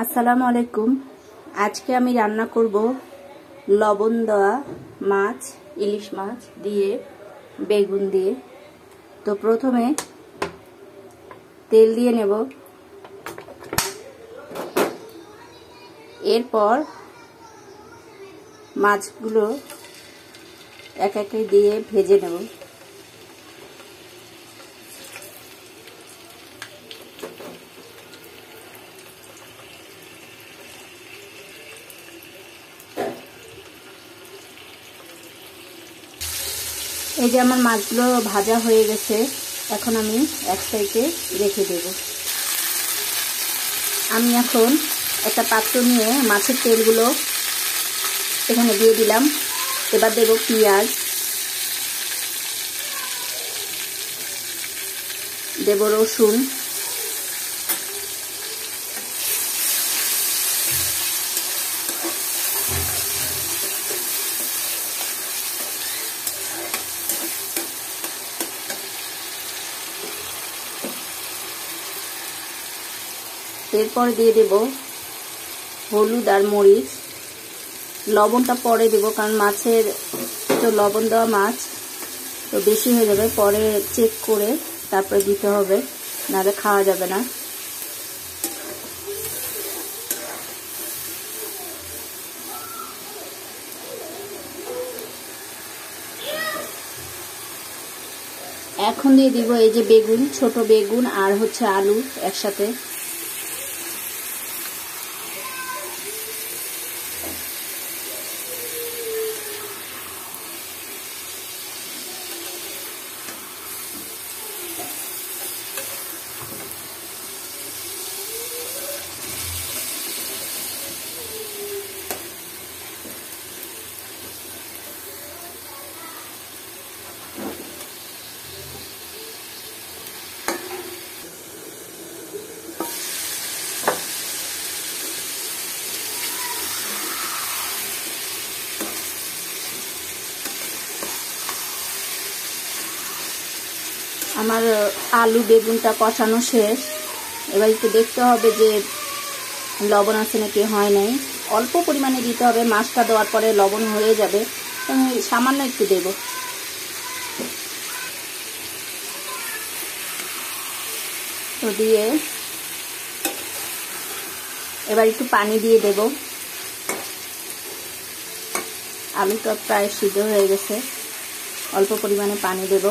আসসালামু আলাইকুম। আজকে আমি রান্না করব লবণ দেওয়া মাছ, ইলিশ মাছ দিয়ে বেগুন দিয়ে। তো প্রথমে তেল দিয়ে নেব, এরপর মাছগুলো এক একে দিয়ে ভেজে নেব। এই যে আমার মাছগুলো ভাজা হয়ে গেছে, এখন আমি এক সাইডে রেখে দেব। আমি এখন একটা পাত্র নিয়ে মাছের তেলগুলো এখানে দিয়ে দিলাম। এবার দেব পেঁয়াজ, দেব রসুন, এরপর দিয়ে দেব হলুদ আর মরিচ। লবণটা পরে দেব, কারণ মাছের তো লবণ দেওয়া মাছ তো বেশি হয়ে যাবে, পরে চেক করে তারপরে দিতে হবে, নাহলে খাওয়া যাবে না। এখন দিয়ে দিব এই যে বেগুন, ছোট বেগুন আর হচ্ছে আলু একসাথে। আমার আলু বেগুনটা কষানো শেষ। এবার একটু দেখতে হবে যে লবণ আছে নাকি হয় নাই। অল্প পরিমাণে দিতে হবে, মাছটা দেওয়ার পরে লবণ হয়ে যাবে, আমি সামান্য একটু দেব। তো দিয়ে এবার একটু পানি দিয়ে দেব। আলুটা প্রায় সিদ্ধ হয়ে গেছে, অল্প পরিমাণে পানি দেব।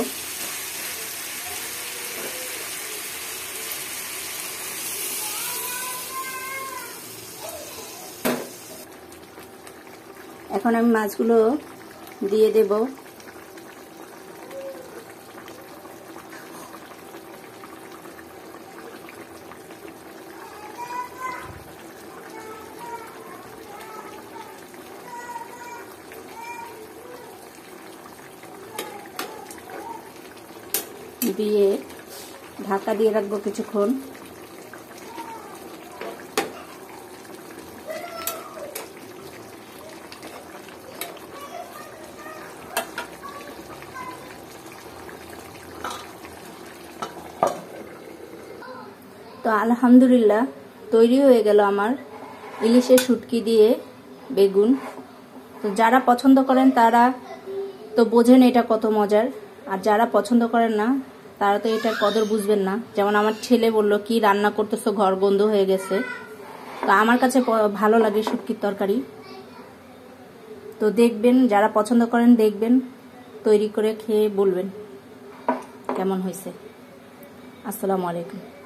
এখন আমি মাছগুলো দিয়ে দেব। দিয়ে ঢাকা দিয়ে রাখবো কিছুক্ষণ। তো আলহামদুলিল্লাহ তৈরি হয়ে গেল আমার ইলিশের শুটকি দিয়ে বেগুন। তো যারা পছন্দ করেন তারা তো বোঝেন এটা কত মজার, আর যারা পছন্দ করেন না তারা তো এটার কদর বুঝবেন না। যেমন আমার ছেলে বলল, কি রান্না করতেছো, ঘর বন্ধ হয়ে গেছে। তো আমার কাছে ভালো লাগে শুটকির তরকারি। তো দেখবেন, যারা পছন্দ করেন দেখবেন, তৈরি করে খেয়ে বলবেন কেমন হয়েছে। আসসালামু আলাইকুম।